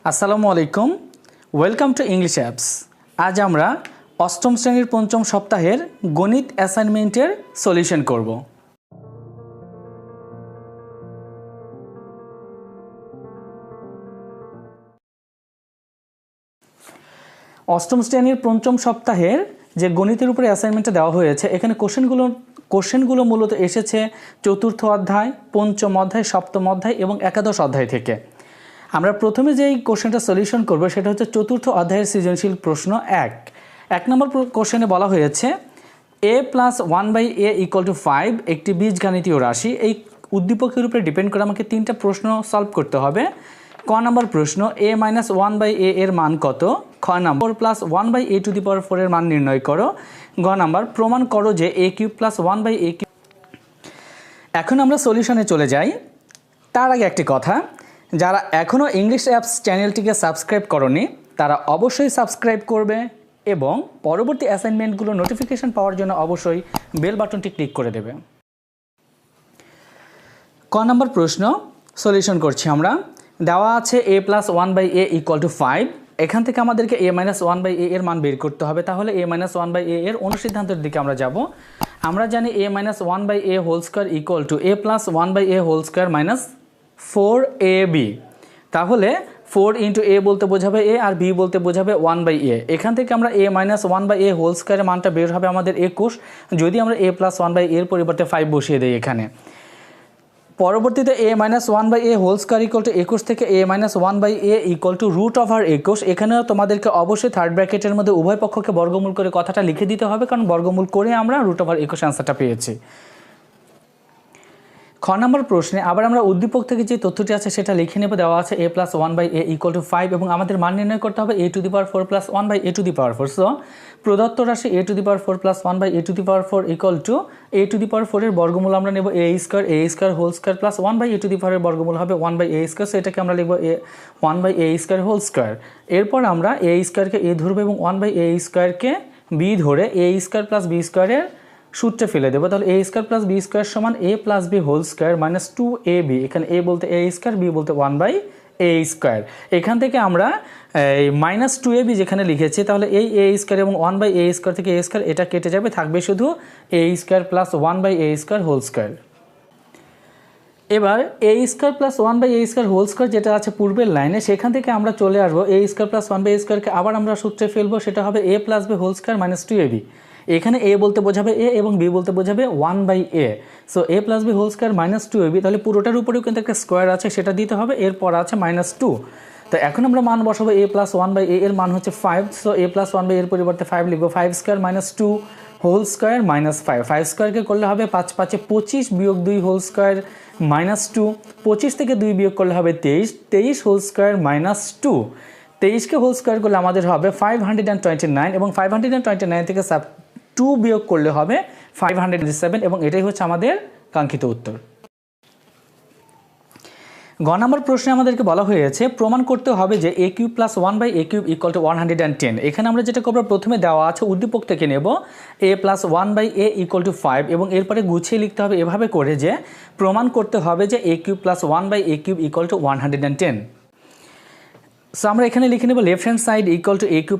আসসালামু আলাইকুম, welcome to English apps. আজ আমরা অষ্টম শ্রেণীর পঞ্চম সপ্তাহের গণিত অ্যাসাইনমেন্টের সলিউশন করব। অষ্টম শ্রেণীর পঞ্চম সপ্তাহের যে গণিতের উপরে অ্যাসাইনমেন্টটা দেওয়া হয়েছে, এখানে কোশ্চেনগুলো মূলত এসেছে চতুর্থ অধ্যায়, পঞ্চম অধ্যায়, সপ্তম অধ্যায় এবং একাদশ অধ্যায় থেকে। আমরা প্রথমে যেই কোশ্চেনটা সলিউশন করব সেটা হচ্ছে চতুর্থ অধ্যায়ের সৃজনশীল প্রশ্ন এক নম্বর কোশ্চেনে বলা হয়েছে a + 1/a = 5 একটি বীজগাণিতীয় রাশি। এই উদ্দীপকের উপরে ডিপেন্ড করে আমাকে তিনটা প্রশ্ন সলভ করতে হবে। ক নম্বর প্রশ্ন a - 1/a এর মান কত। খ নম্বর + 1/a⁴ এর মান নির্ণয় করো। গ নম্বর প্রমাণ করো যে a³ + 1/a³। এখন আমরা সলিউশনে চলে যাই। তার আগে একটি কথা, যারা এখনও ইংলিশ অ্যাপস চ্যানেলটিকে সাবস্ক্রাইব করনি তারা অবশ্যই সাবস্ক্রাইব করবে এবং পরবর্তী অ্যাসাইনমেন্টগুলো নোটিফিকেশন পাওয়ার জন্য অবশ্যই বেল বাটনটি ক্লিক করে দেবে। ক নম্বর প্রশ্ন সলিউশন করছি আমরা। দেওয়া আছে a + 1/a = 5। এখান থেকে আমাদেরকে a - 1/a এর মান বের করতে হবে। তাহলে a - 1/a এর অনুসিদ্ধান্তের দিকে আমরা যাব। আমরা জানি a - 1/a² = a + 1/a² - 4ab। তাহলে 4 × a বলতে বোঝাবে a আর b বলতে বোঝাবে 1/a। এখান থেকে আমরা a - 1/a² এর মানটা বের হবে আমাদের 21, যদি আমরা a + 1/a এর পরিবর্তে 5 বসিয়ে দেই এখানে। পরবর্তীতে a - 1/a² = 21 থেকে a - 1/a = √21। এখানেও তোমাদেরকে অবশ্যই থার্ড ব্র্যাকেটের মধ্যে উভয় পক্ষকে বর্গমূল করে কথাটা লিখে দিতে হবে, কারণ বর্গমূল করে আমরা √21 অ্যান্সারটা পেয়েছি। খ নম্বর প্রশ্নে আবার আমরা উদ্দীপক থেকে যে তথ্যটি আছে সেটা লিখে নেব। দেওয়া আছে a + 1/a = 5 এবং আমাদের মান নির্ণয় করতে হবে a⁴ + 1/a⁴। সো প্রদত্ত রাশি a⁴ + 1/a⁴ a⁴ এর বর্গমূল আমরা নেব a² + 1/a⁴ এর বর্গমূল হবে 1/a²। সো এটাকে আমরা লিখব 1/a²²। এরপর আমরা a² কে a ধরবো এবং 1/a² b ধরে a² + b² এর সূত্রে ফেলে দেবো। তাহলে a² + b² = a + b² - 2ab। এখানে a বলতে a², b বলতে 1/a²। এখান থেকে আমরা এই -2ab যেখানে লিখেছি, তাহলে এই a² এবং 1/a² থেকে a² এটা কেটে যাবে, থাকবে শুধু a² + 1/a²²। এবার a² + 1/a²² যেটা আছে পূর্বের লাইনে, সেখান থেকে আমরা চলে আসবো a² + 1/a² কে আবার আমরা সূত্রে ফেলবো, সেটা হবে a + b² - 2ab। এখানে a বলতে বোঝাবে a এবং b বলতে বোঝাবে 1/a। So a + b² - 2ab। তাহলে পুরোটার উপরেও কিন্তু একটা স্কোয়ার আছে, সেটা দিতে হবে। এরপর আছে -2। তো এখন আমরা মান বসাবো a + 1/a এর মান হচ্ছে 5। সো a + 1/a এর পরিবর্তে 5 লিখবো। 5² - 2² - 5। 5² করলে হবে 5 × 5 = 25 - 2² - 2। 25 থেকে 2 বিয়োগ করলে হবে 23। 23² - 2। 23কে হোল স্কোয়ার করলে আমাদের হবে 529 এবং 529 থেকে 2 বিয়োগ করলে হবে 507 এবং এটাই হচ্ছে আমাদের কাঙ্ক্ষিত উত্তর। গ নম্বর প্রশ্নে আমাদেরকে বলা হয়েছে প্রমাণ করতে হবে যে a³ + 1/a³ = 110। এখানে আমরা যেটা করব, প্রথমে দেওয়া আছে উদ্দীপক থেকে নেব a + 1/a = 5 এবং এরপরে গুছিয়ে লিখতে হবে এভাবে করে যে প্রমাণ করতে হবে যে a³ + 1/a³ = 110। সো আমরা এখানে লিখে নেব left hand side = a³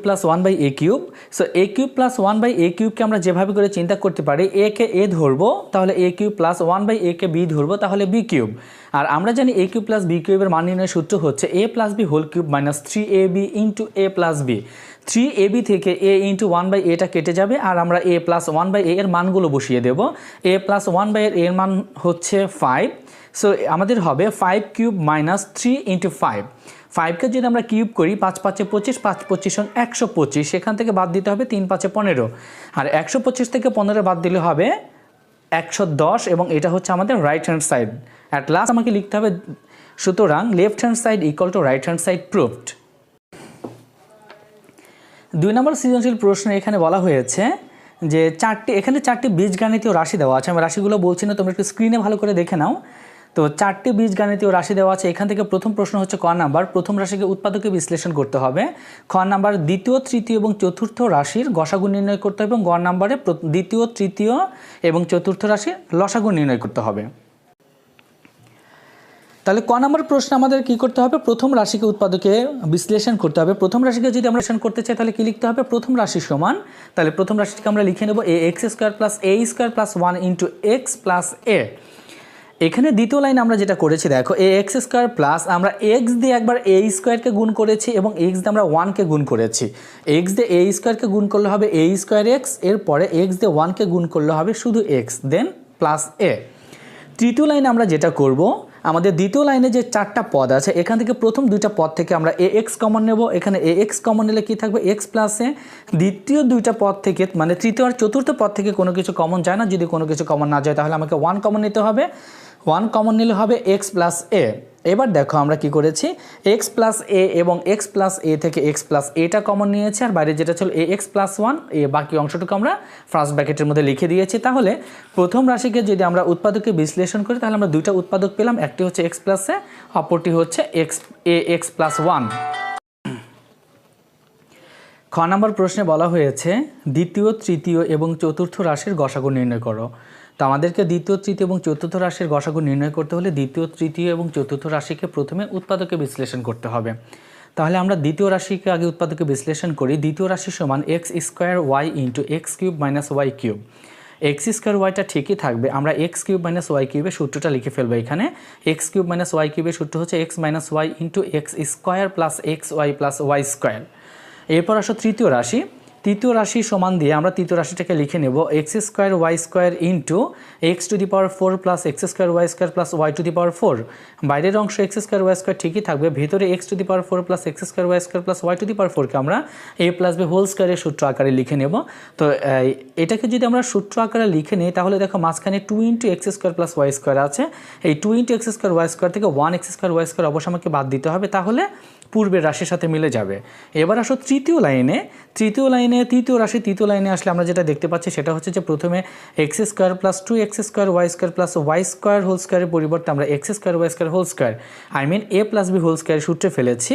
+ 1/a³। So a³ + 1/a³ আমরা যেভাবে করে চিন্তা করতে পারি, a কে a ধরবো, তাহলে a³ + 1/a কে b ধরবো, তাহলে b³। আর আমরা জানি a³ + b³ এর মান নির্ণয়ের সূত্র হচ্ছে a + b³ - 3ab × a + b। 3ab থেকে a × 1/a টা কেটে যাবে আর আমরা a + 1/a এর মানগুলো বসিয়ে দেব। a + 1/a এর মান হচ্ছে 5। সো আমাদের হবে 5³ - 3 × 5। 5কে যদি আমরা কিউব করি, 5 × 5 = 25, 5 × 25 = 125। সেখান থেকে বাদ দিতে হবে 3 × 5 = 15 আর 125 থেকে 15 বাদ দিলে হবে 110 এবং এটা হচ্ছে আমাদের right hand side. At last আমাকে লিখতে হবে, সুতরাং left hand side = right hand side proved. 2 নম্বর সৃজনশীল প্রশ্নে এখানে বলা হয়েছে যে এখানে চারটি বীজগাণিতীয় রাশি দেওয়া আছে। আমি রাশিগুলো বলছি না, তোমরা একটু স্ক্রিনে ভালো করে দেখে নাও। তো 4টি বীজগাণিতীয় রাশি দেওয়া আছে। এখান থেকে প্রথম প্রশ্ন হচ্ছে ক নাম্বার, প্রথম রাশিকে উৎপাদকে বিশ্লেষণ করতে হবে। খ নাম্বার দ্বিতীয়, তৃতীয় এবং চতুর্থ রাশির গসাগু নির্ণয় করতে হবে এবং গ নাম্বারে দ্বিতীয়, তৃতীয় এবং চতুর্থ রাশির লসাগু নির্ণয় করতে হবে। তাহলে ক নম্বর প্রশ্ন আমাদের কি করতে হবে, প্রথম রাশিকে উৎপাদকে বিশ্লেষণ করতে হবে। প্রথম রাশিকে যদি আমরা বিশ্লেষণ করতে চাই তাহলে কি লিখতে হবে, প্রথম রাশি সমান, তাহলে প্রথম রাশিকে আমরা লিখে নেব a x square plus a square plus 1 into x plus a. এখানে দ্বিতীয় লাইন আমরা যেটা করেছি দেখো, এ এক্স স্কোয়ার প্লাস আমরা এক্স দিয়ে একবার এ স্কোয়ারকে গুণ করেছি এবং এক্স দিয়ে আমরা 1কে গুণ করেছি। এক্স দিয়ে এ স্কোয়ারকে গুণ করলে হবে এ স্কোয়ার এক্স, এরপরে এক্স দিয়ে 1কে গুণ করলে হবে শুধু এক্স, দেন প্লাস এ। তৃতীয় লাইনে আমরা যেটা করব, আমাদের দ্বিতীয় লাইনে যে 4টা পদ আছে এখান থেকে প্রথম 2টা পদ থেকে আমরা এ এক্স কমন নেব। এখানে এ এক্স কমন নিলে কী থাকবে, এক্স প্লাস এ। দ্বিতীয় 2টা পদ থেকে মানে তৃতীয় আর চতুর্থ পদ থেকে কোনো কিছু কমন যায় না, যদি কোনো কিছু কমন না যায় তাহলে আমাকে 1 কমন নিতে হবে। 1 কমন নিলে হবে এক্স প্লাস এ। এবার দেখো আমরা কি করেছি, এক্স প্লাস এ এবং এক্স প্লাস এ থেকে এক্স প্লাস এটা কমন নিয়েছি, আর বাইরে যেটা ছিল এ এক্স প্লাস 1, এ বাকি অংশটুকু আমরা ফার্স্ট ব্র্যাকেটের মধ্যে লিখে দিয়েছি। তাহলে প্রথম রাশিকে যদি আমরা উৎপাদকে বিশ্লেষণ করি তাহলে আমরা 2টা উৎপাদক পেলাম, একটি হচ্ছে এক্স প্লাস এ, অপরটি হচ্ছে এক্স প্লাস 1। খ নম্বর প্রশ্নে বলা হয়েছে দ্বিতীয়, তৃতীয় এবং চতুর্থ রাশির গসাগু নির্ণয় করো। তো আমাদেরকে দ্বিতীয়, তৃতীয় এবং চতুর্থ রাশির গসাগু নির্ণয় করতে হলে দ্বিতীয়, তৃতীয় এবং চতুর্থ রাশিকে প্রথমে উৎপাদকে বিশ্লেষণ করতে হবে। তাহলে আমরা দ্বিতীয় রাশিকে আগে উৎপাদকে বিশ্লেষণ করি। দ্বিতীয় রাশি সমান x square y into x cube minus y cube. X square ওয়াইটা ঠিকই থাকবে, আমরা এক্স কিউব মাইনাস ওয়াই কিউবের সূত্রটা লিখে ফেলবো। এখানে এক্স কিউব মাইনাস ওয়াই কিউবের সূত্র হচ্ছে x minus y into x square plus x y plus y square. এরপর আসো তৃতীয় রাশি। তৃতীয় রাশি সমান দিয়ে আমরা তৃতীয় রাশিটাকে লিখে নেব x square y square into x to the power 4 plus x square y square plus y to the power 4। বাইরের অংশ এক্স স্কোয়ার ওয়াই স্কোয়ার ঠিকই থাকবে, ভিতরে x to the power 4 plus x square y square plus y to the power 4কে আমরা a plus b whole স্কোয়ারের সূত্র আকারে লিখে নেব। তো এটাকে যদি আমরা সূত্র আকারে লিখে নিই তাহলে দেখো মাঝখানে 2 into x square plus y square আছে। এই 2 into x square y square থেকে 1 এক্স স্কোয়ার ওয়াই স্কোয়ার অবশ্য আমাকে বাদ দিতে হবে, তাহলে পূর্বের রাশির সাথে মিলে যাবে। এবার আসো তৃতীয় লাইনে। তৃতীয় লাইনে আসলে আমরা যেটা দেখতে পাচ্ছি সেটা হচ্ছে যে প্রথমে x square plus 2 x square y square plus y square whole স্কোয়ারের পরিবর্তে আমরা x square y square whole square a plus b whole square সূত্রে ফেলেছি,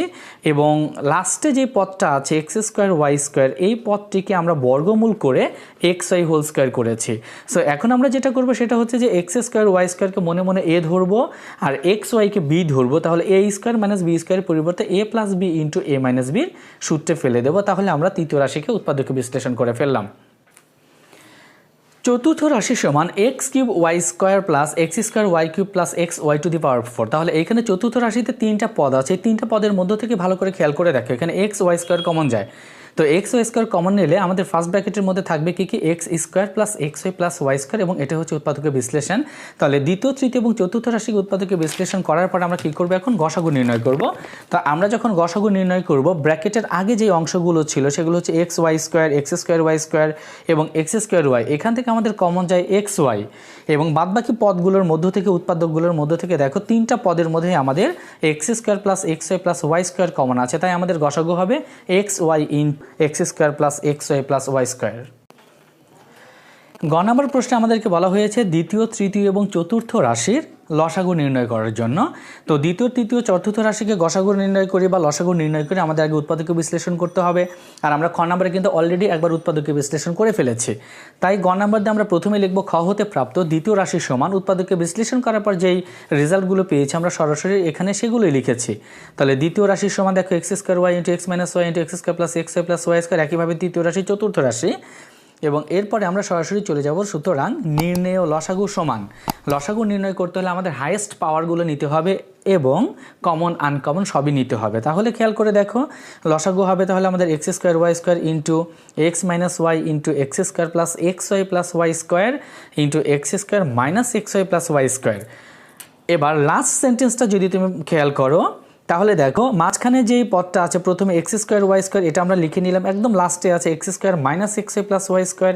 এবং লাস্টে যে পদটা আছে এক্স স্কোয়ার ওয়াই স্কোয়ার এই পদটিকে আমরা বর্গমূল করে এক্স ওয়াই হোল স্কোয়ার করেছি। সো এখন আমরা যেটা করবো সেটা হচ্ছে যে এক্স স্কোয়ার ওয়াই স্কোয়ারকে মনে মনে এ ধরবো আর এক্স ওয়াইকে বি ধরবো, তাহলে এ স্কোয়ার মাইনাস বি স্কোয়ারের পরিবর্তে এ প্লাস বি ইন্টু এ মাইনাস বির সূত্রে ফেলে দেবো। তাহলে আমরা তৃতীয় রাশিকে উৎপাদকে বিশ্লেষণ করে ফেললাম। চতুর্থ রাশি সমান x cube y square plus x square y cube plus x y to the power 4। তাহলে এখানে চতুর্থ রাশিতে 3টা পদ আছে, এই 3টা পদের মধ্য থেকে ভালো করে খেয়াল করে দেখো এখানে এক্স ওয়াই স্কোয়ার কমন যায়। তো এক্স ওয়াই স্কোয়ার কমন নিলে আমাদের ফার্স্ট ব্র্যাকেটের মধ্যে থাকবে কি x square plus x y plus y square, এবং এটা হচ্ছে উৎপাদকের বিশ্লেষণ। তাহলে দ্বিতীয়, তৃতীয় এবং চতুর্থ রাশিকে উৎপাদকের বিশ্লেষণ করার পর আমরা কী করবো, এখন গসাগু নির্ণয় করব। তো আমরা যখন গসাগু নির্ণয় করব, ব্র্যাকেটের আগে যে অংশগুলো ছিল সেগুলো হচ্ছে x y square, x square y square এবং এক্স স্কোয়ার ওয়াই। এখান থেকে আমাদের কমন যায় এক্স ওয়াই, এবং বাদবাকি পদগুলোর মধ্য থেকে উৎপাদকগুলোর মধ্য থেকে দেখো 3টা পদের মধ্যে আমাদের x square plus x y plus y square common আছে, তাই আমাদের গসাগু হবে x y in x square plus x y plus y square. গ নম্বর প্রশ্নে আমাদেরকে বলা হয়েছে দ্বিতীয়, তৃতীয় এবং চতুর্থ রাশির লসাগু নির্ণয় করার জন্য। তো দ্বিতীয়, তৃতীয়, চতুর্থ রাশিকে গসাগু নির্ণয় করি বা লসাগু নির্ণয় করে আমাদের আগে উৎপাদকে বিশ্লেষণ করতে হবে, আর আমরা খ নম্বরে কিন্তু অলরেডি একবার উৎপাদকে বিশ্লেষণ করে ফেলেছি। তাই গ নম্বর দিয়ে আমরা প্রথমে লিখব খ হতে প্রাপ্ত দ্বিতীয় রাশির সমান উৎপাদকে বিশ্লেষণ করার পর যেই রেজাল্টগুলো পেয়েছি আমরা সরাসরি এখানে সেগুলোই লিখেছি। তাহলে দ্বিতীয় রাশির সমান দেখো x square y into x minus y into x square plus x y plus y square. একইভাবে তৃতীয় রাশি, চতুর্থ রাশি, এবং এরপরে আমরা সরাসরি চলে যাব সুতরাং নির্ণেয় লসাগু সমান। লসাগু নির্ণয় করতে হলে আমাদের হাইয়েস্ট পাওয়ারগুলো নিতে হবে এবং কমন আনকমন সবই নিতে হবে। তাহলে খেয়াল করে দেখো লসাগু হবে তাহলে আমাদের x square y square into x minus y into x square plus x y plus y square into x square minus x y plus y square. এবার লাস্ট সেন্টেন্সটা যদি তুমি খেয়াল করো তাহলে দেখো মাঝখানে যেই পদটা আছে প্রথমে এক্স স্কোয়ার ওয়াই স্কোয়ার এটা আমরা লিখে নিলাম, একদম লাস্টে আছে x square minus x y plus y square,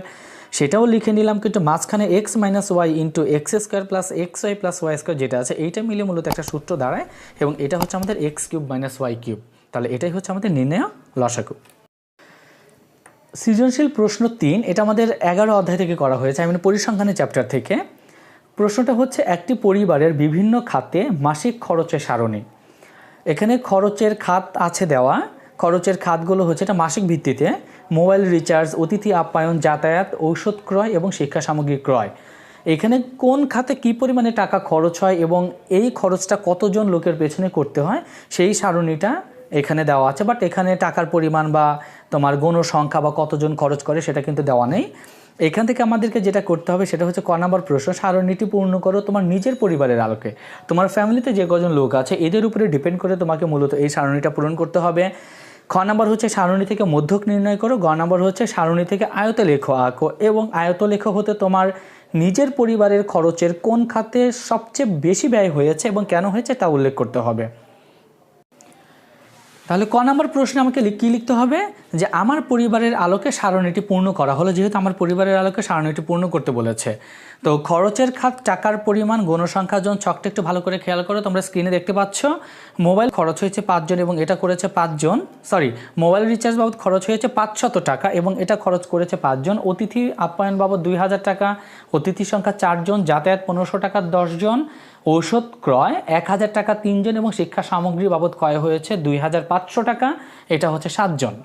সেটাও লিখে নিলাম, কিন্তু মাঝখানে x minus y into x square plus x y plus y square যেটা আছে এইটা মিলে মূলত একটা সূত্র দাঁড়ায়, এবং এটা হচ্ছে আমাদের x cube minus y cube. তাহলে এটাই হচ্ছে আমাদের নির্ণেয় লসাগু। সৃজনশীল প্রশ্ন 3, এটা আমাদের 11 অধ্যায় থেকে করা হয়েছে, মানে পরিসংখ্যানের চ্যাপ্টার থেকে। প্রশ্নটা হচ্ছে একটি পরিবারের বিভিন্ন খাতে মাসিক খরচের সারণী। এখানে খরচের খাত আছে দেওয়া, খরচের খাতগুলো হচ্ছে এটা মাসিক ভিত্তিতে মোবাইল রিচার্জ, অতিথি আপ্যায়ন, যাতায়াত, ঔষধ ক্রয় এবং শিক্ষা সামগ্রী ক্রয়। এখানে কোন খাতে কী পরিমাণে টাকা খরচ হয় এবং এই খরচটা কতজন লোকের পেছনে করতে হয় সেই সারণীটা এখানে দেওয়া আছে, বাট এখানে টাকার পরিমাণ বা তোমার গণসংখ্যা বা কতজন খরচ করে সেটা কিন্তু দেওয়া নেই। এখান থেকে আমাদেরকে যেটা করতে হবে সেটা হচ্ছে ক নম্বর প্রশ্ন, সারণীটি পূর্ণ করো তোমার নিজের পরিবারের আলোকে। তোমার ফ্যামিলিতে যে কজন লোক আছে এদের উপরে ডিপেন্ড করে তোমাকে মূলত এই সারণীটা পূরণ করতে হবে। খ নম্বর হচ্ছে সারণী থেকে মধ্যক নির্ণয় করো। গ নম্বর হচ্ছে সারণী থেকে আয়তলেখ আঁকো এবং আয়তলেখ হতে তোমার নিজের পরিবারের খরচের কোন খাতে সবচেয়ে বেশি ব্যয় হয়েছে এবং কেন হয়েছে তা উল্লেখ করতে হবে। তাহলে ক নম্বর প্রশ্নে আমাকে কী লিখতে হবে, যে আমার পরিবারের আলোকে সারণীটি পূর্ণ করা হলো, যেহেতু আমার পরিবারের আলোকে সারণীটি পূর্ণ করতে বলেছে। তো খরচের খাত, টাকার পরিমাণ, গণসংখ্যা জন, ছকটা একটু ভালো করে খেয়াল করো। তোমরা স্ক্রিনে দেখতে পাচ্ছ মোবাইল খরচ হয়েছে 5 জন এবং এটা করেছে 5 জন, মোবাইল রিচার্জ বাবদ খরচ হয়েছে 500 টাকা এবং এটা খরচ করেছে 5 জন। অতিথি আপ্যায়ন বাবদ 2000 টাকা, অতিথি সংখ্যা 4 জন, যাতায়াত 1500 টাকা 10 জন, ঔষধ ক্রয় 1000 টাকা 3 জন এবং শিক্ষা সামগ্রী বাবদ ক্রয় হয়েছে 2500 টাকা, এটা হচ্ছে 7 জন।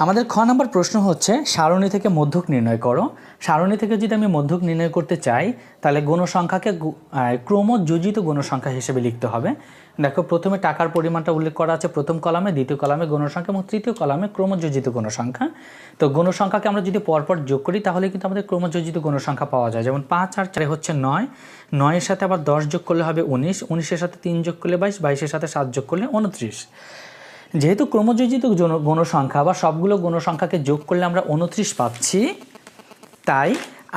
আমাদের খ নম্বর প্রশ্ন হচ্ছে সারণী থেকে মধ্যক নির্ণয় করো। সারণী থেকে যদি আমি মধ্যক নির্ণয় করতে চাই তাহলে গণসংখ্যাকে ক্রমযোজিত গণসংখ্যা হিসেবে লিখতে হবে। দেখো প্রথমে টাকার পরিমাণটা উল্লেখ করা আছে প্রথম কলামে, দ্বিতীয় কলামে গণসংখ্যা এবং তৃতীয় কলামে ক্রমযোজিত গণসংখ্যা। তো গণসংখ্যাকে আমরা যদি পরপর যোগ করি তাহলে কিন্তু আমাদের ক্রমযোজিত গণসংখ্যা পাওয়া যায়। যেমন 5 আর 4 হচ্ছে 9, 9-এর সাথে আবার 10 যোগ করলে হবে 19, 19-এর সাথে 3 যোগ করলে 22, 22-এর সাথে 7 যোগ করলে 29। যেহেতু ক্রমযোজিত গণসংখ্যা বা সবগুলো গণসংখ্যাকে যোগ করলে আমরা 29 পাচ্ছি, তাই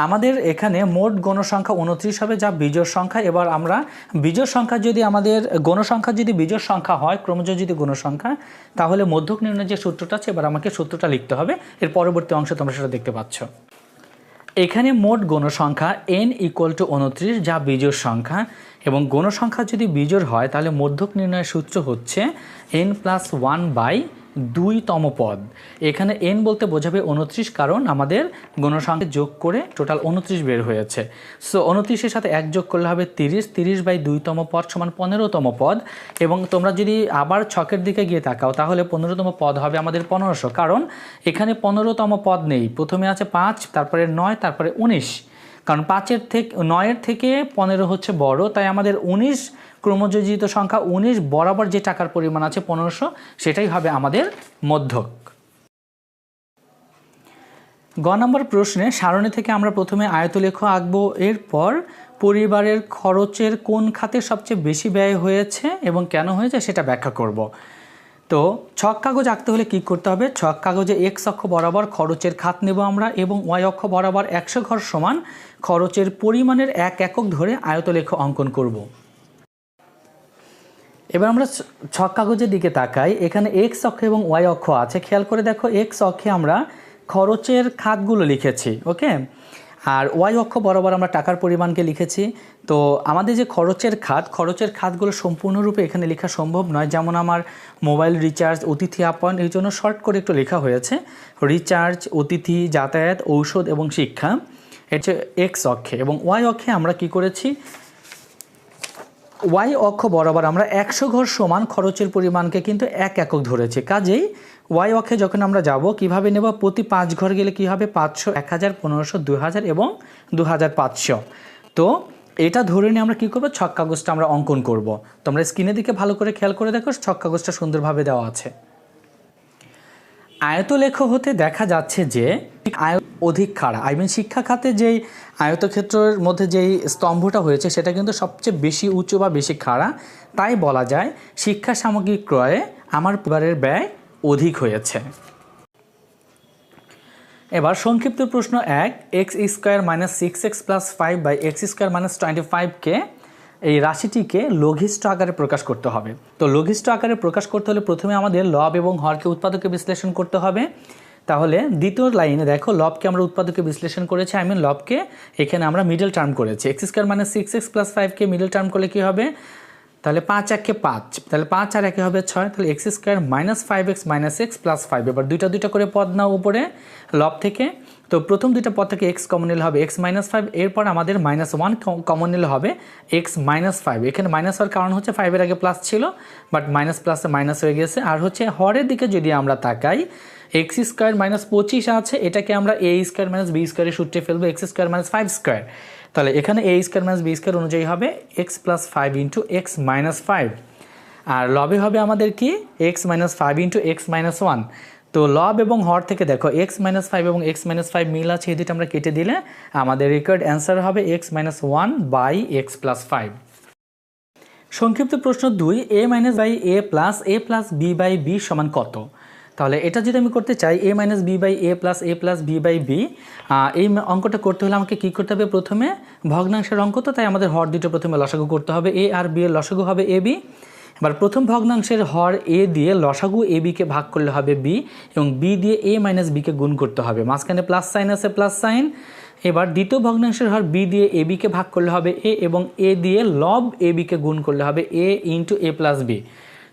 আমাদের এখানে মোট গণসংখ্যা 29 হবে, যা বিজোড় সংখ্যা। এবার আমরা বিজোড় সংখ্যা যদি আমাদের গণসংখ্যা যদি বিজোড় সংখ্যা হয় ক্রমযোজিত গণসংখ্যা, তাহলে মধ্যক নির্ণয়ের যে সূত্রটা আছে এবার আমাকে সূত্রটা লিখতে হবে। এর পরবর্তী অংশে তোমরা সেটা দেখতে পাচ্ছ। এখানে মোট গণসংখ্যা n = 29, যা বিজোড় সংখ্যা, এবং গণসংখ্যা যদি বিজোড় হয় তাহলে মধ্যক নির্ণয়ের সূত্র হচ্ছে n+1/2তম পদ। এখানে n বলতে বোঝাবে 29, কারণ আমাদের গণসংখ্যা যোগ করে টোটাল 29 বের হয়েছে। সো 29-এর সাথে 1 যোগ করলে হবে 30, 30/2তম পদ সমান 15তম পদ। এবং তোমরা যদি আবার ছকের দিকে গিয়ে তাকাও তাহলে 15তম পদ হবে আমাদের 1500, কারণ এখানে 15তম পদ নেই। প্রথমে আছে 5, তারপরে 9, তারপরে 19, কারণ 9-এর থেকে 15 হচ্ছে বড়, তাই আমাদের 19 ক্রমযোজিত সংখ্যা 19 বরাবর যে টাকার পরিমাণ আছে 1500, সেটাই হবে আমাদের মধ্যক। গ নম্বর প্রশ্নে সারণী থেকে আমরা প্রথমে আয়তলেখ আঁকবো, এরপর পরিবারের খরচের কোন খাতে সবচেয়ে বেশি ব্যয় হয়েছে এবং কেন হয়েছে সেটা ব্যাখ্যা করব। তো ছক কাগজ আঁকতে হলে কী করতে হবে, ছক কাগজে এক্স অক্ষ বরাবর খরচের খাত নেব আমরা এবং ওয়াই অক্ষ বরাবর 100 ঘর সমান খরচের পরিমাণের 1 একক ধরে আয়তলেখ অঙ্কন করব। এবার আমরা ছক কাগজের দিকে তাকাই। এখানে এক্স অক্ষ এবং ওয়াই অক্ষ আছে, খেয়াল করে দেখো এক্স অক্ষে আমরা খরচের খাতগুলো লিখেছি, ওকে, আর ওয়াই অক্ষ বরাবর আমরা টাকার পরিমাণকে লিখেছি। তো আমাদের যে খরচের খাতগুলো সম্পূর্ণরূপে এখানে লেখা সম্ভব নয়। যেমন আমার মোবাইল রিচার্জ, অতিথি আপ্যায়ন, এই জন্য শর্ট করে একটু লেখা হয়েছে রিচার্জ, অতিথি, যাতায়াত, ঔষধ এবং শিক্ষা। এটা হচ্ছে এক্স অক্ষে। এবং ওয়াই অক্ষে আমরা কি করেছি, ওয়াই অক্ষ বরাবর আমরা 100 ঘর সমান খরচের পরিমাণকে কিন্তু 1 একক ধরেছি। কাজেই ওয়াই অক্ষে যখন আমরা যাব কিভাবে নেব, প্রতি 5 ঘর গেলে কি হবে, 500, 1000, 1500, 2000 এবং 2500। তো এটা ধরে নিয়ে আমরা কি করব, ছক কাগজটা আমরা অঙ্কন করব। তোমরা স্ক্রিনের দিকে ভালো করে খেয়াল করে দেখো, ছক কাগজটা সুন্দরভাবে দেওয়া আছে। আয়তলেখ হতে দেখা যাচ্ছে যে অধিক খাড়া, শিক্ষা খাতে যেই আয়তক্ষেত্রের মধ্যে যেই স্তম্ভটা হয়েছে সেটা কিন্তু সবচেয়ে বেশি উঁচু বা বেশি খাড়া, তাই বলা যায় শিক্ষা সামগ্রী ক্রয়ে আমার পরিবারের ব্যয় অধিক হয়েছে। এবার সংক্ষিপ্ত প্রশ্ন 1, x² - 6x + 5/x² - 25কে এই রাশিটিকে লঘিষ্ঠ আকারে প্রকাশ করতে হবে। তো লঘিষ্ঠ আকারে প্রকাশ করতে হলে প্রথমে আমাদের লব এবং হরকে উৎপাদকে বিশ্লেষণ করতে হবে। তাহলে দ্বিতীয় লাইনে দেখো লবকে আমরা উৎপাদকে বিশ্লেষণ করেছি, লবকে এখানে আমরা মিডল টার্ম করেছি। x² - 6x + 5কে মিডল টার্ম করলে কী হবে, তাহলে 5 1 5, তাহলে 5 আর 1 হবে 6, তাহলে x² - 5x - x + 5। এবার দুইটা করে পদ নাও উপরে লব থেকে, তো প্রথম দুইটা পদ থেকে এক্স কমন নিলে হবে x-5, এরপর আমাদের -1 কমন নিলে হবে x-5। এখানে মাইনাস হওয়ার কারণ হচ্ছে 5-এর আগে প্লাস ছিল, বাট মাইনাস প্লাসে মাইনাস হয়ে গেছে। আর হচ্ছে হরের দিকে যদি আমরা তাকাই, x² - 25 আছে, এটাকে আমরা a² - b² এর সূত্রে ফেলবো, x² - 5²। তাহলে এখানে a² - b² অনুযায়ী হবে x + 5 × x-5, আর লবে হবে আমাদের কি x-5 × x-1। তো লব এবং হর থেকে দেখো x-5 এবং x-5 মিল আছে, এই দুটো আমরা কেটে দিলে আমাদের রিকোয়ার্ড অ্যান্সার হবে x-1 / x+5। সংক্ষিপ্ত প্রশ্ন 2, a - a + b/b সমান কত? তাহলে এটা যদি আমি করতে চাই a - b/a + b/b, এই অঙ্কটা করতে হলে আমাকে কী করতে হবে? প্রথমে ভগ্নাংশের অঙ্ক, তো তাই আমাদের হর দুটো প্রথমে লসাগু করতে হবে। a আর b এর লসাগু হবে ab। এবার প্রথম ভগ্নাংশের হর a দিয়ে লসাগু ab কে ভাগ করলে হবে b, এবং b দিয়ে a - b কে গুণ করতে হবে, মাঝখানে প্লাস সাইন আছে, প্লাস সাইন। এবার দ্বিতীয় ভগ্নাংশের হর b দিয়ে ab কে ভাগ করলে হবে a, এবং a দিয়ে লব ab কে গুণ করলে হবে a × a + b।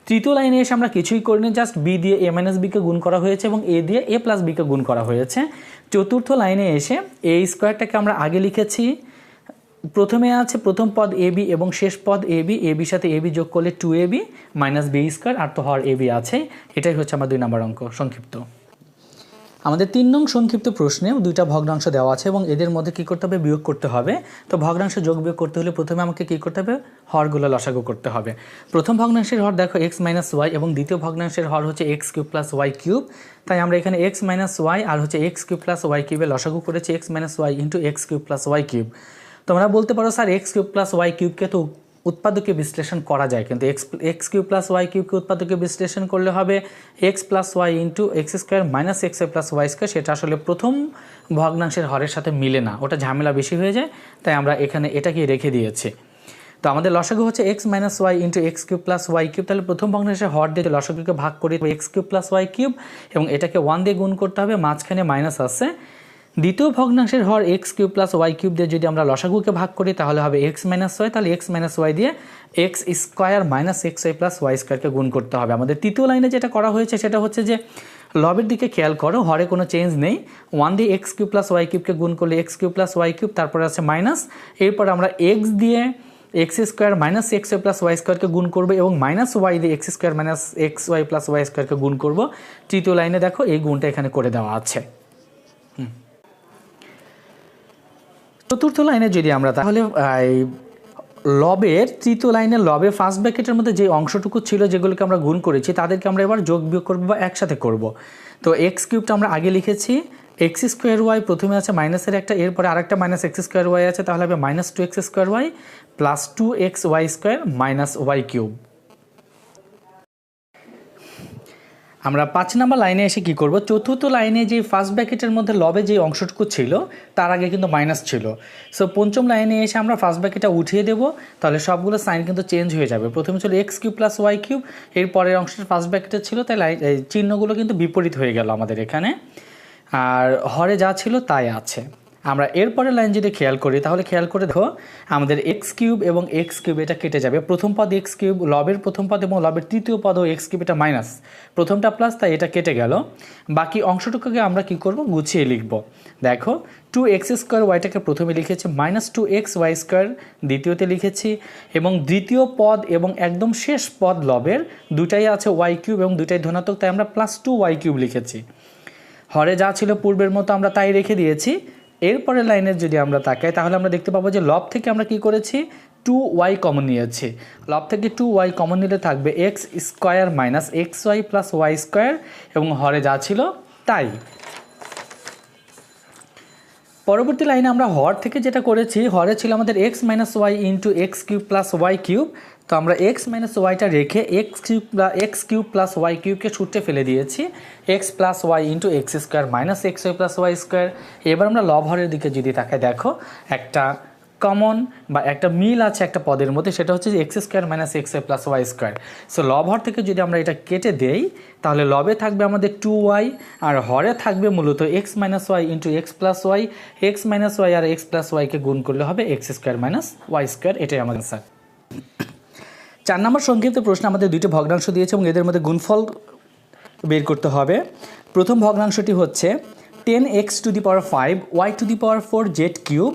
তৃতীয় লাইনে এসে আমরা কিছুই করিনি, জাস্ট b দিয়ে a - b কে গুণ করা হয়েছে এবং a দিয়ে a + b কে গুণ করা হয়েছে। চতুর্থ লাইনে এসে a² আমরা আগে লিখেছি, প্রথমে আছে প্রথম পদ ab এবং শেষ পদ ab, ab সাথে ab যোগ করলে 2ab - b², আর তো হর ab আছে। এটাই হচ্ছে আমার 2 নম্বর অঙ্ক সংক্ষিপ্ত। আমাদের 3 নং সংক্ষিপ্ত প্রশ্নে দুইটা ভগ্নাংশ দেওয়া আছে এবং এদের মধ্যে কী করতে হবে? বিয়োগ করতে হবে। তো ভগ্নাংশ যোগ বিয়োগ করতে হলে প্রথমে আমাকে কী করতে হবে? হরগুলো লসাগু করতে হবে। প্রথম ভগ্নাংশের হর দেখো x - y, এবং দ্বিতীয় ভগ্নাংশের হর হচ্ছে x³ + y³। তাই আমরা এখানে x - y আর হচ্ছে x³ + y³ এর লসাগু করেছি x - y × x³ + y³। তোমরা বলতে পারো স্যার x³ + y³ তো উৎপাদকে বিশ্লেষণ করা যায়, কিন্তু x³ + y³ কে উৎপাদকে বিশ্লেষণ করলে হবে x + y × x² - xy + y²। সেটা আসলে প্রথম ভগ্নাংশের হরের সাথে মিলে না, ওটা ঝামেলা বেশি হয়ে যায়, তাই আমরা এখানে এটাকে রেখে দিয়েছি। তো আমাদের লসাগু হচ্ছে x - y × x³ + y³। তাহলে প্রথম ভগ্নাংশের হর দিয়ে লসাগুকে ভাগ করে x³ + y³ এবং এটাকে 1 দিয়ে গুণ করতে হবে, মাঝখানে মাইনাস আছে। দ্বিতীয় ভগ্নাংশের হর x³ + y³ দিয়ে যদি আমরা লসাগুকে ভাগ করি তাহলে হবে x - y, তাহলে x - y দিয়ে x² - xy + y² কে গুণ করতে হবে। আমাদের তৃতীয় লাইনে যেটা করা হয়েছে সেটা হচ্ছে যে লবের দিকে খেয়াল করো, হরে কোনো চেঞ্জ নেই, 1 দিয়ে x³ + y³ কে গুণ করলে x³ + y³, তারপরে আছে মাইনাস, এরপর আমরা x দিয়ে x² - xy + y² কে গুণ করবো এবং -y দিয়ে x² - xy + y² কে গুণ করব। তৃতীয় লাইনে দেখো এই গুণটা এখানে করে দেওয়া আছে। চতুর্থ লাইনে যদি আমরা তাহলে লবের তৃতীয় লাইনের লবে ফার্স্ট ব্র্যাকেটের মধ্যে যে অংশটুকু ছিল যেগুলোকে আমরা গুণ করেছি তাদেরকে আমরা এবার যোগ বিয়োগ করবো বা একসাথে করব। তো x³ আমরা আগে লিখেছি, x² প্রথমে আছে মাইনাসের একটা, এরপরে আরেকটা -x² আছে, তাহলে হবে -2x² + 2xy² - y³। আমরা 5 নম্বর লাইনে এসে কি করব? চতুর্থ লাইনে যে ফার্স্ট ব্র্যাকেটের মধ্যে লবে যে অংশটুকু ছিল তার আগে কিন্তু মাইনাস ছিল, সো পঞ্চম লাইনে এসে আমরা ফার্স্ট ব্র্যাকেটটা উঠিয়ে দেব, তাহলে সবগুলো সাইন কিন্তু চেঞ্জ হয়ে যাবে। প্রথমে ছিল x³ + y³, এর পরের অংশটা ফার্স্ট ব্র্যাকেটের ছিল, তাই চিহ্নগুলো কিন্তু বিপরীত হয়ে গেল আমাদের এখানে, আর হরে যা ছিল তাই আছে। আমরা এরপরের লাইন যদি খেয়াল করি তাহলে খেয়াল করে দেখো আমাদের x³ এবং x³ এটা কেটে যাবে, প্রথম পদ x³, লবের প্রথম পদ এবং লবের তৃতীয় পদও x³ এটা মাইনাস, প্রথমটা প্লাস, তাই এটা কেটে গেল। বাকি অংশটুকুকে আমরা কি করব? গুছিয়ে লিখব। দেখো 2x² ওয়াইটাকে প্রথমে লিখেছি, -2xy² দ্বিতীয়তে লিখেছি, এবং দ্বিতীয় পদ এবং একদম শেষ পদ লবের দুটাই আছে y³ এবং দুটাই ধনাত্মক, তাই আমরা +2y³ লিখেছি। হরে যা ছিল পূর্বের মতো আমরা তাই রেখে দিয়েছি। এরপরের লাইনের যদি আমরা তাকাই তাহলে আমরা দেখতে পাবো যে লব থেকে আমরা কি করেছি? 2y কমন নিয়েছি। লব থেকে 2y কমন নিলে থাকবে x² - xy + y² এবং হরে যা ছিল তাই। পরবর্তী লাইনে আমরা হর থেকে যেটা করেছি, হরে ছিল আমাদের x - y × x³ + y³, তো আমরা x - yটা রেখে x³ + y³ কে সূত্রে ফেলে দিয়েছি x + y × x² - xy + y²। এবার আমরা লব হরের দিকে যদি তাকাই, দেখো একটা কমন বা একটা মিল আছে একটা পদের মধ্যে, সেটা হচ্ছে যে x² - xy + y²। সো লব হর থেকে যদি আমরা এটা কেটে দেই তাহলে লবে থাকবে আমাদের 2y আর হরে থাকবে মূলত x - y × x + y, x - y আর x + y কে গুণ করলে হবে x² - y²। এটাই আমাদের স্যার। 4 নম্বর সংক্ষিপ্ত প্রশ্ন আমাদের দুইটি ভগ্নাংশ দিয়েছে এবং এদের মধ্যে গুণফল বের করতে হবে। প্রথম ভগ্নাংশটি হচ্ছে 10x to the power 5 y to the power 4 z cube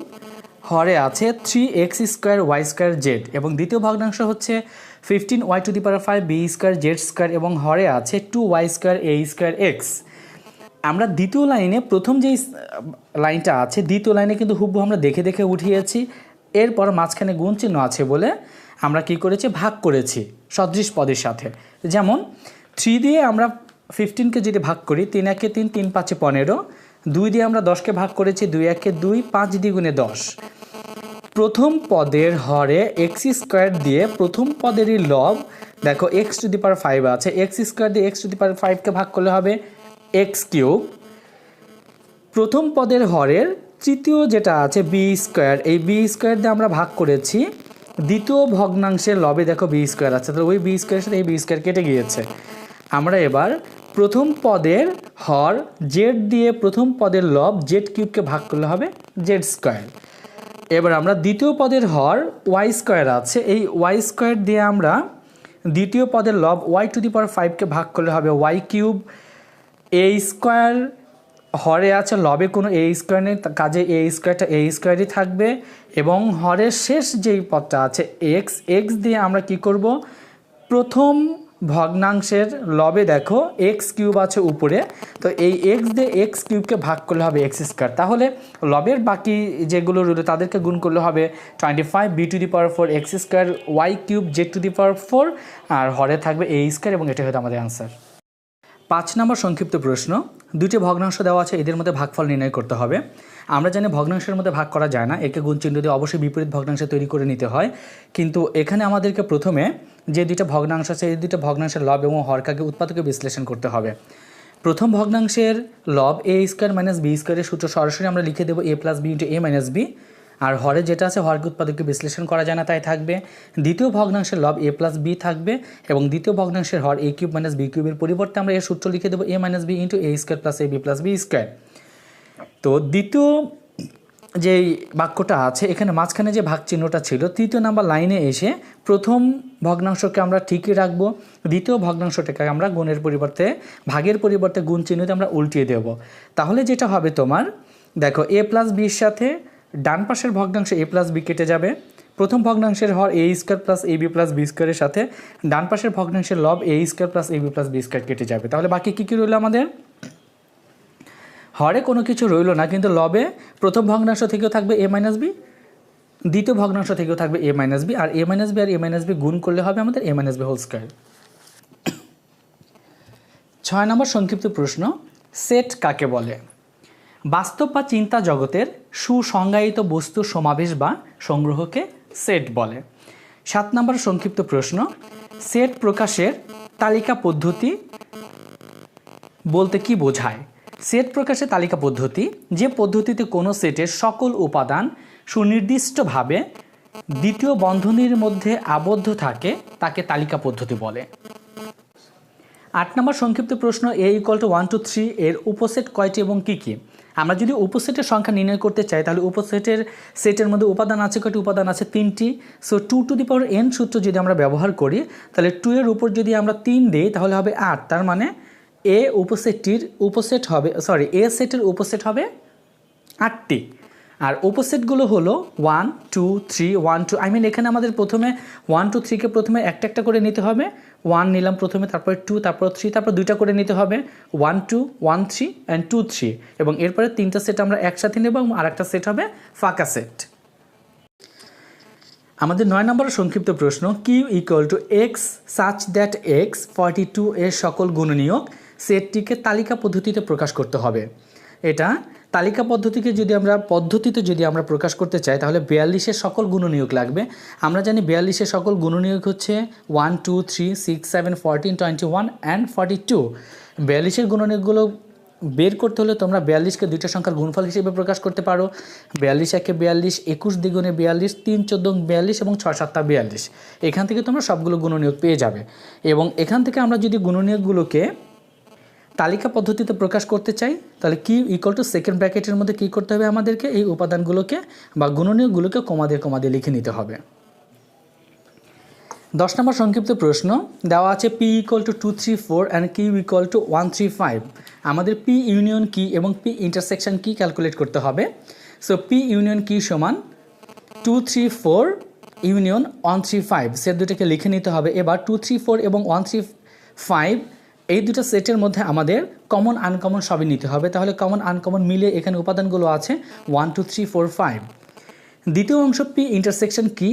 হরে আছে 3x square y square z, এবং দ্বিতীয় ভগ্নাংশ হচ্ছে 15y two the power 5 b square z square এবং হরে আছে 2y square a square x। আমরা দ্বিতীয় লাইনে প্রথম যেই লাইনটা আছে দ্বিতীয় লাইনে কিন্তু হুবহু আমরা দেখে দেখে উঠিয়েছি, এরপর মাঝখানে গুণ চিহ্ন আছে বলে আমরা কি করেছি, ভাগ করেছি সদৃশ পদের সাথে। যেমন 3 দিয়ে আমরা 15কে যদি ভাগ করি, 3 একে 3, 3 5 15, 2 দিয়ে আমরা 10কে ভাগ করেছি, 2 একে 2, 5 দ্বিগুণে 10। প্রথম পদের হরে এক্স স্কোয়ার দিয়ে প্রথম পদেরই লব, দেখো এক্স টু দি পাওয়ার 5 আছে, এক্স স্কোয়ার দিয়ে এক্স টু দি পাওয়ার 5কে ভাগ করলে হবে এক্স কিউব। প্রথম পদের হরের তৃতীয় যেটা আছে বি স্কোয়ার, এই বি স্কোয়ার দিয়ে আমরা ভাগ করেছি দ্বিতীয় ভগ্নাংশের লবে, দেখো বি স্কোয়ার আছে, তাহলে ওই বি স্কোয়ারের সাথে এই বি স্কোয়ার কেটে গিয়েছে। আমরা এবার প্রথম পদের হর জেড দিয়ে প্রথম পদের লব জেড কিউবকে ভাগ করলে হবে জেড স্কোয়ার। এবার আমরা দ্বিতীয় পদের হর ওয়াই স্কোয়ার আছে, এই ওয়াই স্কোয়ার দিয়ে আমরা দ্বিতীয় পদের লব ওয়াই টু দি পাওয়ার 5কে ভাগ করলে হবে ওয়াই কিউব। এ স্কোয়ার হরে আছে, লবে কোনো এ স্কোয়ার নেই, কাজে এ স্কোয়ারটা এ স্কোয়ারই থাকবে, এবং হরের শেষ যেই পদটা আছে এক্স, এক্স দিয়ে আমরা কি করব, প্রথম ভগ্নাংশের লবে দেখো এক্স কিউব আছে উপরে, তো এই এক্স দিয়ে এক্স কিউবকে ভাগ করলে হবে এক্স স্কোয়ার। তাহলে লবের বাকি যেগুলো রইল তাদেরকে গুণ করলে হবে 25 b to the power 4 x square y cube z to the power 4, আর হরে থাকবে এ স্কোয়ার, এবং এটা হয়তো আমাদের আনসার। 5 নম্বর সংক্ষিপ্ত প্রশ্ন, দুটি ভগ্নাংশ দেওয়া আছে, এদের মধ্যে ভাগফল নির্ণয় করতে হবে। আমরা জানি ভগ্নাংশের মধ্যে ভাগ করা যায় না, একে গুণ চিহ্ন দিয়ে অবশ্যই বিপরীত ভগ্নাংশ তৈরি করে নিতে হয়, কিন্তু এখানে আমাদেরকে প্রথমে যে দুইটা ভগ্নাংশ আছে এই দুইটা ভগ্নাংশের লব এবং হরকাকে উৎপাদকে বিশ্লেষণ করতে হবে। প্রথম ভগ্নাংশের লব এ স্কোয়ার মাইনাস বি স্কোয়ারের সূত্র সরাসরি আমরা লিখে দেবো এ প্লাস বি ইন্টু এ মাইনাস বি, আর হরে যেটা আছে হরকে উৎপাদককে বিশ্লেষণ করা যায় না তাই থাকবে। দ্বিতীয় ভগ্নাংশের লব এ প্লাস বি থাকবে, এবং দ্বিতীয় ভগ্নাংশের হর এ কিউব মাইনাস বি কিউবের পরিবর্তে আমরা এর সূত্র লিখে দেবো এ minus B into A square plus A B plus B square. তো দ্বিতীয় যেই বাক্যটা আছে এখানে মাঝখানে যে ভাগ চিহ্নটা ছিল, তৃতীয় নাম্বার লাইনে এসে প্রথম ভগ্নাংশকে আমরা ঠিকই রাখবো, দ্বিতীয় ভগ্নাংশটাকে আমরা গুণের পরিবর্তে ভাগের পরিবর্তে গুণ চিহ্নতে আমরা উল্টিয়ে দেব। তাহলে যেটা হবে তোমার, দেখো এ প্লাস বির সাথে ডান পাশের ভগ্নাংশ এ প্লাস বি কেটে যাবে, প্রথম ভগ্নাংশের হর এ square plus A B plus B স্কোয়ারের সাথে ডান পাশের ভগ্নাংশের লব এ square plus A B plus B square কেটে যাবে। তাহলে বাকি কী কী রইল আমাদের, হরে কোনো কিছু রইল না, কিন্তু লবে প্রথম ভগ্নাংশ থেকেও থাকবে এ মাইনাস বি, দ্বিতীয় ভগ্নাংশ থেকেও থাকবে এ মাইনাস বি, আর এ মাইনাস বি আর এ মাইনাস বি গুণ করলে হবে আমাদের এ মাইনাস বি হোল স্কোয়ার। 6 নম্বর সংক্ষিপ্ত প্রশ্ন, সেট কাকে বলে? বাস্তব বা চিন্তা জগতের সুসংজ্ঞায়িত বস্তুর সমাবেশ বা সংগ্রহকে সেট বলে। 7 নম্বর সংক্ষিপ্ত প্রশ্ন, সেট প্রকাশের তালিকা পদ্ধতি বলতে কি বোঝায়? সেট প্রকাশের তালিকা পদ্ধতি যে পদ্ধতিতে কোনো সেটের সকল উপাদান সুনির্দিষ্টভাবে দ্বিতীয় বন্ধনীর মধ্যে আবদ্ধ থাকে তাকে তালিকা পদ্ধতি বলে। 8 নম্বর সংক্ষিপ্ত প্রশ্ন, এ ইকুয়াল টু 1 2 3 এর উপসেট কয়টি এবং কী কী? আমরা যদি উপসেটের সংখ্যা নির্ণয় করতে চাই তাহলে সেটের মধ্যে উপাদান আছে কয়টি? উপাদান আছে 3টি। So 2 two the power n সূত্র যদি আমরা ব্যবহার করি তাহলে 2 এর উপর যদি আমরা 3 দিই তাহলে হবে 8, তার মানে এ সেটের উপসেট হবে 8টি। আর উপসেটগুলো হলো 1 2 3 1 2, এখানে আমাদের প্রথমে 1 2 3কে প্রথমে একটা একটা করে নিতে হবে, 1 নিলাম প্রথমে, তারপরে 2, তারপর 3, তারপর দুইটা করে নিতে হবে, 1 2 1 3 অ্যান্ড 2 3, এবং এরপরে 3টা সেট আমরা একসাথে নেব এবং আরেকটা সেট হবে ফাঁকা সেট। আমাদের 9 নম্বরের সংক্ষিপ্ত প্রশ্ন, q equal to x such that x 42 এর সকল গুণনীয়ক সেটটিকে তালিকা পদ্ধতিতে প্রকাশ করতে হবে। এটা তালিকা পদ্ধতিতে যদি আমরা প্রকাশ করতে চাই তাহলে 42-এর সকল গুণনীয়ক লাগবে। আমরা জানি 42-এর সকল গুণনীয়ক হচ্ছে 1 2 3 6 7 14 21 অ্যান্ড 42। 42-এর গুণনীয়কগুলো বের করতে হলে তোমরা 42কে দুইটা সংখ্যার গুণফল হিসেবে প্রকাশ করতে পারো। 42 একে 42, 21 দ্বিগুণে 42, 3 14 42 এবং 6 7 42। এখান থেকে তোমরা সবগুলো গুণনীয়ক পেয়ে যাবে, এবং এখান থেকে আমরা যদি গুণনীয়কগুলোকে তালিকা পদ্ধতিতে প্রকাশ করতে চাই তাহলে কিউ ইকুয়াল টু সেকেন্ড ব্র্যাকেটের মধ্যে কী করতে হবে, আমাদেরকে এই উপাদানগুলোকে বা গুণনীয়কগুলোকে কমা দিয়ে লিখে নিতে হবে। 10 নম্বর সংক্ষিপ্ত প্রশ্ন দেওয়া আছে P = 2 3 4 অ্যান্ড Q = 1 3 5। আমাদের P ইউনিয়ন কি এবং P ইন্টারসেকশন কি ক্যালকুলেট করতে হবে। সো P ইউনিয়ন কি সমান 2 3 4 ইউনিয়ন 1 3 5, সেট দুটাকে লিখে নিতে হবে। এবার 2 3 4 এবং 1 3 5 এই দুটো সেটের মধ্যে আমাদের কমন আনকমন সবই নিতে হবে। তাহলে কমন আনকমন মিলে এখানে উপাদানগুলো আছে 1 2 3 4 5। দ্বিতীয় অংশ P ইন্টারসেকশন কি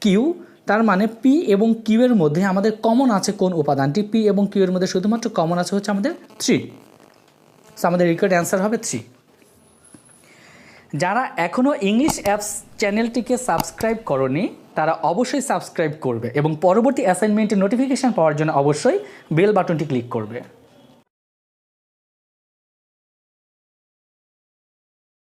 কিউ, তার মানে P এবং Q এর মধ্যে আমাদের কমন আছে কোন উপাদানটি। P এবং Q এর মধ্যে শুধুমাত্র কমন আছে হচ্ছে আমাদের 3। সো আমাদের রিকোয়ার্ড অ্যান্সার হবে 3। যারা এখনও ইংলিশ অ্যাপস চ্যানেলটিকে সাবস্ক্রাইব করনি তারা অবশ্যই সাবস্ক্রাইব করবে এবং পরবর্তী অ্যাসাইনমেন্টের নোটিফিকেশান পাওয়ার জন্য অবশ্যই বেল বাটনটি ক্লিক করবে।